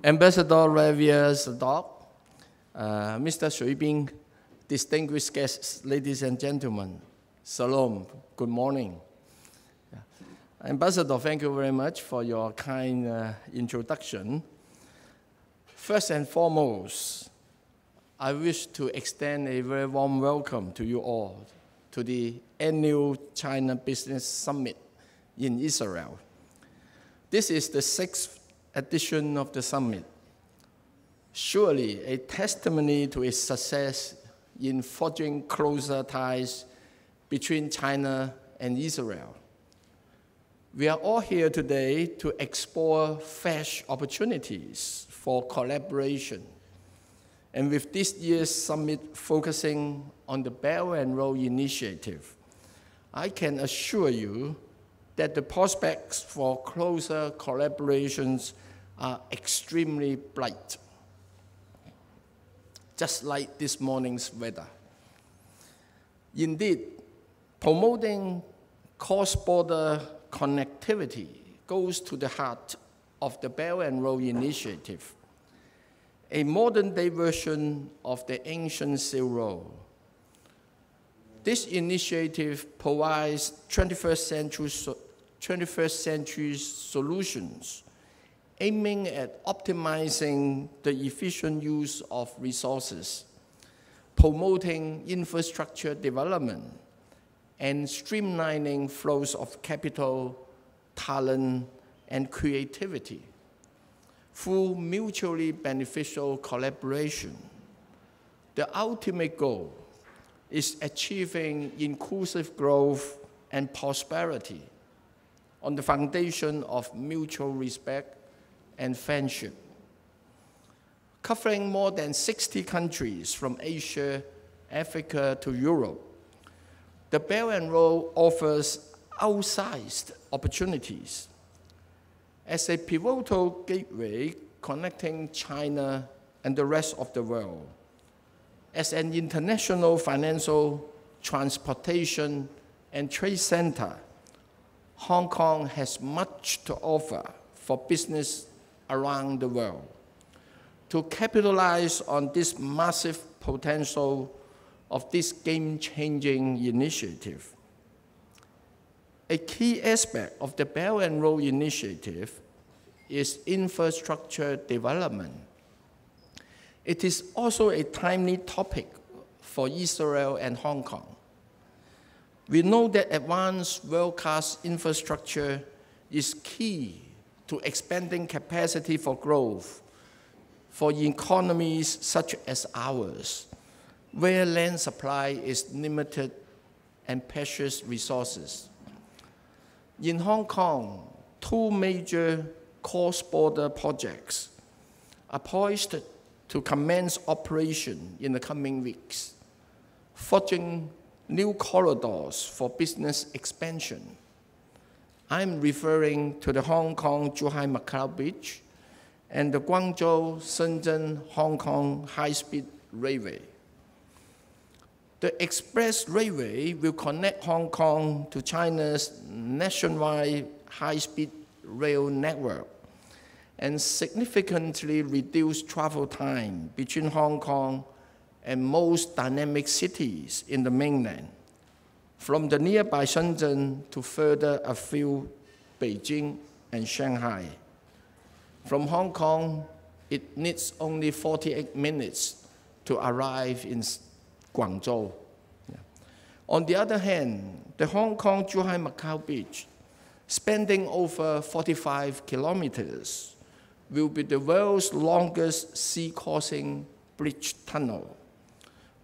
Ambassador Javier Sadok, Mr. Shui Bing, distinguished guests, ladies and gentlemen, Shalom, good morning. Ambassador, thank you very much for your kind introduction. First and foremost, I wish to extend a very warm welcome to you all to the annual China Business Summit in Israel. This is the 6th edition of the summit, surely a testimony to its success in forging closer ties between China and Israel. We are all here today to explore fresh opportunities for collaboration. And with this year's summit focusing on the Belt and Road Initiative, I can assure you that the prospects for closer collaborations are extremely bright, just like this morning's weather. Indeed, promoting cross-border connectivity goes to the heart of the Belt and Road Initiative, a modern-day version of the ancient Silk Road. This initiative provides 21st century solutions aiming at optimizing the efficient use of resources, promoting infrastructure development, and streamlining flows of capital, talent, and creativity through mutually beneficial collaboration. The ultimate goal is achieving inclusive growth and prosperity on the foundation of mutual respect and friendship. Covering more than 60 countries from Asia, Africa to Europe, the Belt and Road offers outsized opportunities. As a pivotal gateway connecting China and the rest of the world, as an international financial, transportation, and trade center, Hong Kong has much to offer for business around the world. To capitalize on this massive potential of this game-changing initiative, a key aspect of the Belt and Road Initiative is infrastructure development. It is also a timely topic for Israel and Hong Kong. We know that advanced world-class infrastructure is key to expanding capacity for growth for economies such as ours, where land supply is limited and precious resources. In Hong Kong, 2 major cross-border projects are poised to commence operation in the coming weeks, forging new corridors for business expansion. I'm referring to the Hong Kong-Zhuhai-Macau Bridge and the Guangzhou-Shenzhen-Hong Kong high-speed railway. The express railway will connect Hong Kong to China's nationwide high-speed rail network and significantly reduce travel time between Hong Kong and most dynamic cities in the mainland, from the nearby Shenzhen to further afield Beijing and Shanghai. From Hong Kong, it needs only 48 minutes to arrive in Guangzhou. On the other hand, the Hong Kong-Zhuhai-Macau Bridge, spanning over 45 kilometers, will be the world's longest sea-crossing bridge tunnel,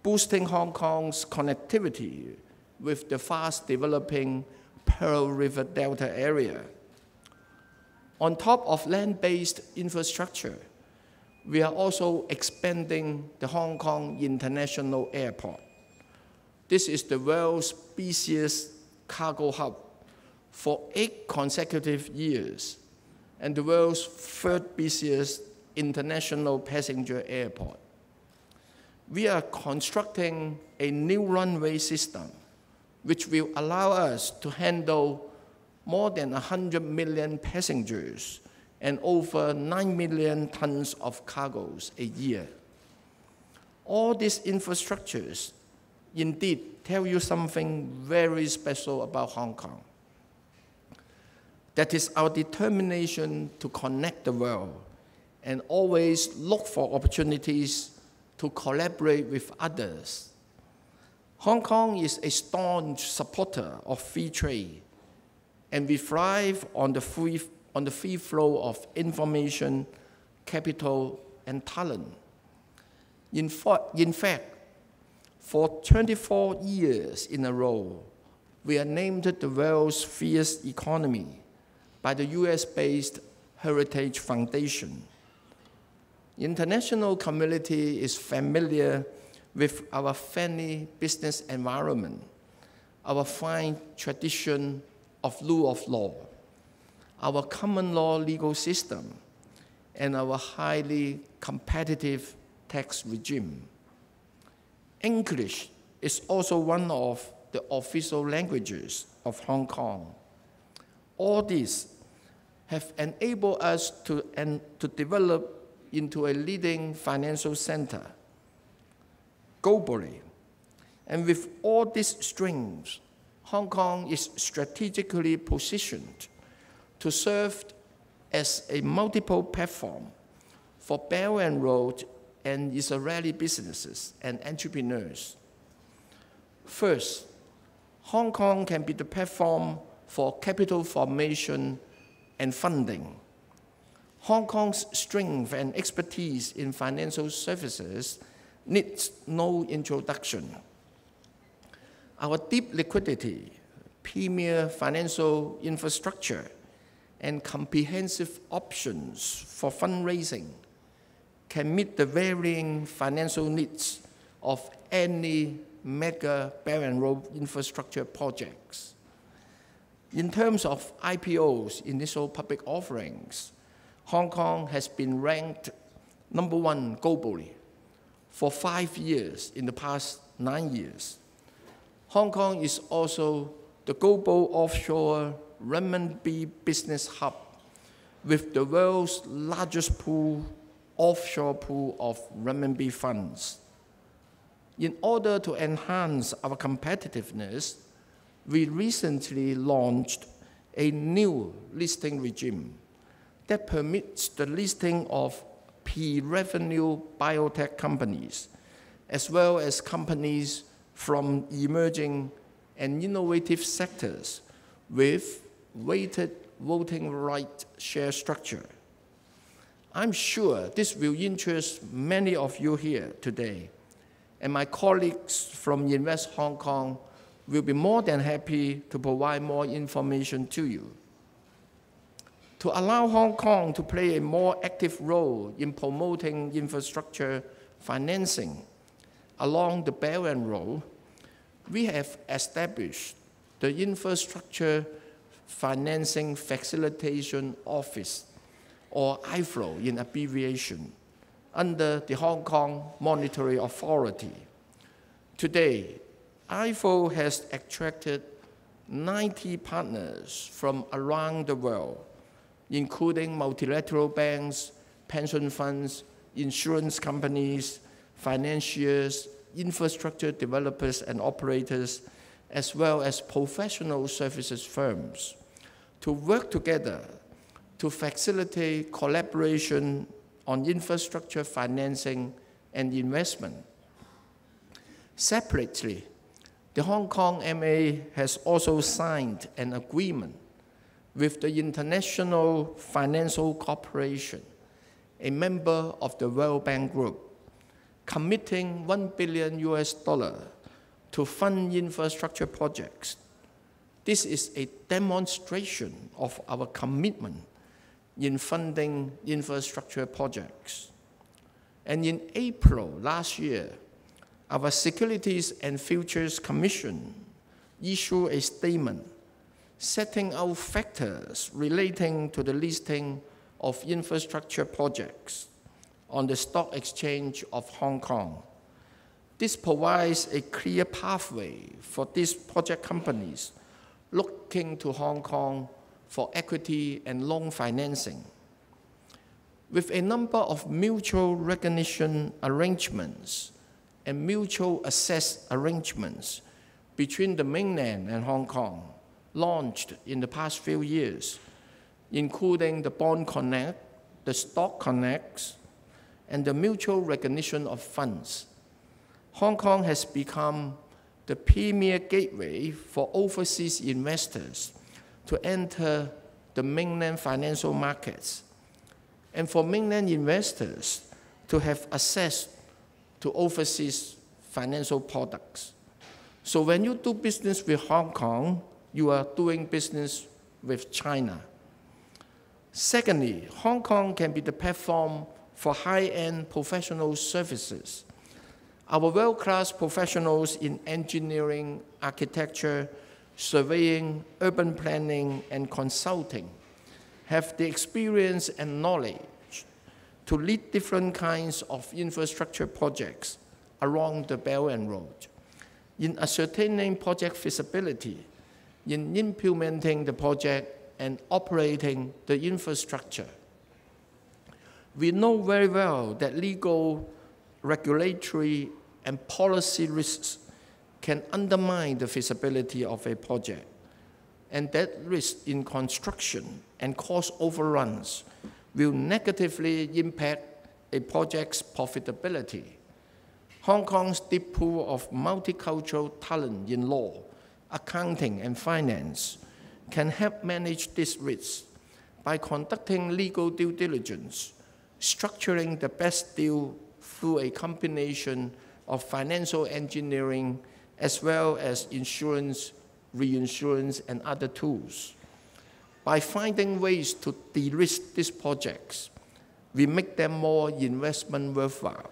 boosting Hong Kong's connectivity with the fast-developing Pearl River Delta area. On top of land-based infrastructure, we are also expanding the Hong Kong International Airport. This is the world's busiest cargo hub for 8 consecutive years and the world's 3rd busiest international passenger airport. We are constructing a new runway system which will allow us to handle more than 100 million passengers and over 9 million tons of cargoes a year. All these infrastructures indeed tell you something very special about Hong Kong. That is our determination to connect the world and always look for opportunities to collaborate with others. Hong Kong is a staunch supporter of free trade, and we thrive on the free flow of information, capital, and talent. In fact, for 24 years in a row, we are named the world's freest economy by the US-based Heritage Foundation. The international community is familiar with our friendly business environment, our fine tradition of rule of law, our common law legal system, and our highly competitive tax regime. English is also one of the official languages of Hong Kong. All these have enabled us to develop into a leading financial center globally. And with all these strengths, Hong Kong is strategically positioned to serve as a multiple platform for Belt and Road and Israeli businesses and entrepreneurs. First, Hong Kong can be the platform for capital formation and funding. Hong Kong's strength and expertise in financial services needs no introduction. Our deep liquidity, premier financial infrastructure, and comprehensive options for fundraising can meet the varying financial needs of any mega Belt and Road infrastructure projects. In terms of IPOs, initial public offerings, Hong Kong has been ranked #1 globally for 5 years in the past 9 years. Hong Kong is also the global offshore renminbi business hub with the world's largest offshore pool of renminbi funds. In order to enhance our competitiveness, we recently launched a new listing regime that permits the listing of pre-revenue biotech companies, as well as companies from emerging and innovative sectors with weighted voting right share structure. I'm sure this will interest many of you here today, and my colleagues from Invest Hong Kong will be more than happy to provide more information to you. To allow Hong Kong to play a more active role in promoting infrastructure financing along the Belt and Road, we have established the Infrastructure Financing Facilitation Office, or IFLO in abbreviation, under the Hong Kong Monetary Authority. Today, IFLO has attracted 90 partners from around the world, including multilateral banks, pension funds, insurance companies, financiers, infrastructure developers and operators, as well as professional services firms, to work together to facilitate collaboration on infrastructure financing and investment. Separately, the Hong Kong MA has also signed an agreement with the International Financial Corporation, a member of the World Bank Group, committing $1 billion to fund infrastructure projects. This is a demonstration of our commitment in funding infrastructure projects. And in April last year, our Securities and Futures Commission issued a statement setting out factors relating to the listing of infrastructure projects on the Stock Exchange of Hong Kong. This provides a clear pathway for these project companies looking to Hong Kong for equity and loan financing. with a number of mutual recognition arrangements and mutual access arrangements between the mainland and Hong Kong, launched in the past few years, including the Bond Connect, the Stock Connects, and the mutual recognition of funds. Hong Kong has become the premier gateway for overseas investors to enter the mainland financial markets, and for mainland investors to have access to overseas financial products. So when you do business with Hong Kong, you are doing business with China. Secondly, Hong Kong can be the platform for high-end professional services. Our world-class professionals in engineering, architecture, surveying, urban planning, and consulting have the experience and knowledge to lead different kinds of infrastructure projects along the Belt and Road, in ascertaining project feasibility, in implementing the project, and operating the infrastructure. We know very well that legal, regulatory, and policy risks can undermine the feasibility of a project, and that risk in construction and cost overruns will negatively impact a project's profitability. Hong Kong's deep pool of multicultural talent in law, accounting, and finance can help manage this risk by conducting legal due diligence, structuring the best deal through a combination of financial engineering as well as insurance, reinsurance, and other tools. By finding ways to de-risk these projects, we make them more investment worthwhile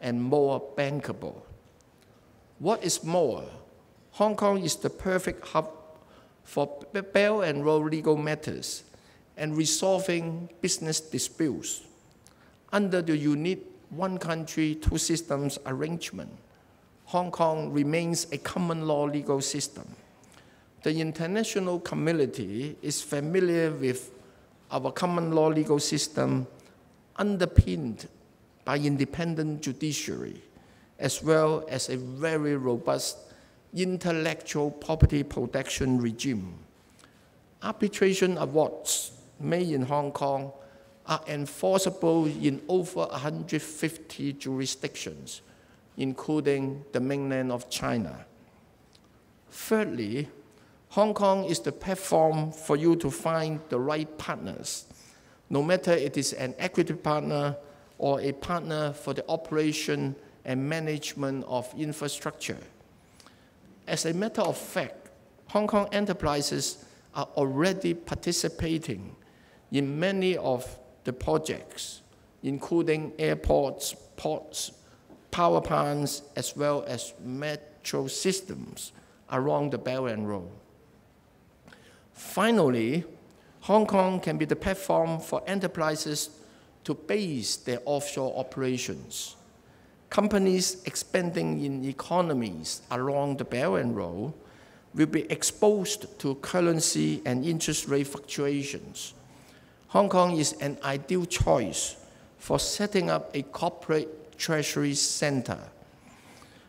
and more bankable. What is more, Hong Kong is the perfect hub for Belt and Road legal matters and resolving business disputes. Under the unique one country, two systems arrangement, Hong Kong remains a common law legal system. The international community is familiar with our common law legal system underpinned by independent judiciary, as well as a very robust intellectual property protection regime. Arbitration awards made in Hong Kong are enforceable in over 150 jurisdictions, including the mainland of China. Thirdly, Hong Kong is the platform for you to find the right partners, no matter it is an equity partner or a partner for the operation and management of infrastructure. As a matter of fact, Hong Kong enterprises are already participating in many of the projects, including airports, ports, power plants, as well as metro systems along the Belt and Road. Finally, Hong Kong can be the platform for enterprises to base their offshore operations. Companies expanding in economies along the Belt and Road will be exposed to currency and interest rate fluctuations. Hong Kong is an ideal choice for setting up a corporate treasury center,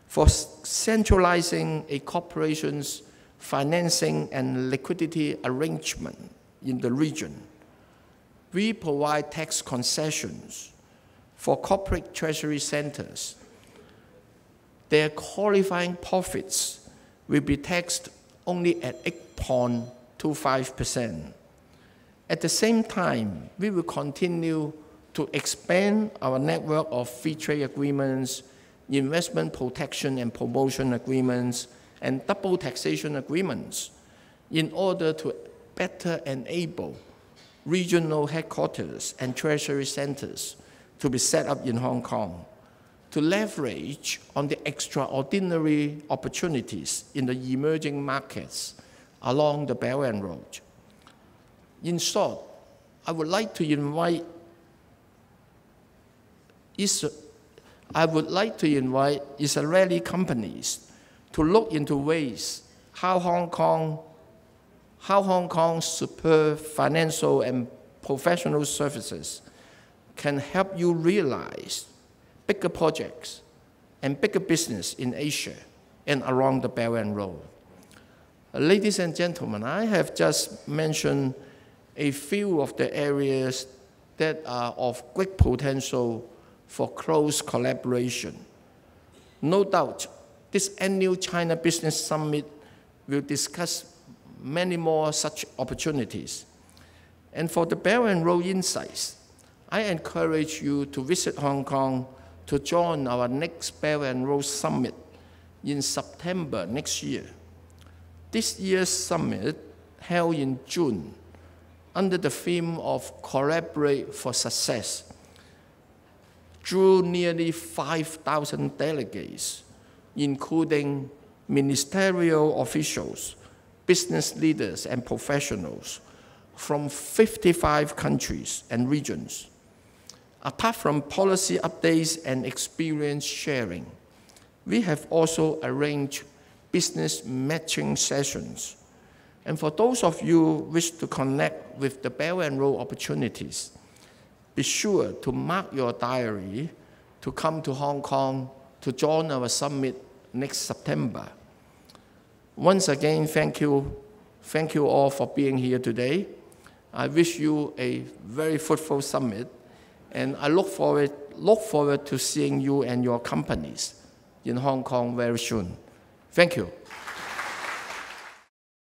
for centralizing a corporation's financing and liquidity arrangement in the region. We provide tax concessions for corporate treasury centers. Their qualifying profits will be taxed only at 8.25%. At the same time, we will continue to expand our network of free trade agreements, investment protection and promotion agreements, and double taxation agreements in order to better enable regional headquarters and treasury centers to be set up in Hong Kong, to leverage on the extraordinary opportunities in the emerging markets along the Belt and Road. In short, I would like to invite Israeli companies to look into ways how Hong Kong's superb financial and professional services can help you realize bigger projects and bigger business in Asia and along the Belt and Road. Ladies and gentlemen, I have just mentioned a few of the areas that are of great potential for close collaboration. No doubt, this annual China Business Summit will discuss many more such opportunities. And for the Belt and Road insights, I encourage you to visit Hong Kong to join our next Belt and Road Summit in September next year. This year's summit, held in June, under the theme of Collaborate for Success, drew nearly 5,000 delegates, including ministerial officials, business leaders, and professionals from 55 countries and regions. Apart from policy updates and experience sharing, we have also arranged business matching sessions. And for those of you who wish to connect with the Belt and Road opportunities, be sure to mark your diary to come to Hong Kong to join our summit next September. Once again, thank you all for being here today. I wish you a very fruitful summit, and I look forward to seeing you and your companies in Hong Kong very soon. Thank you.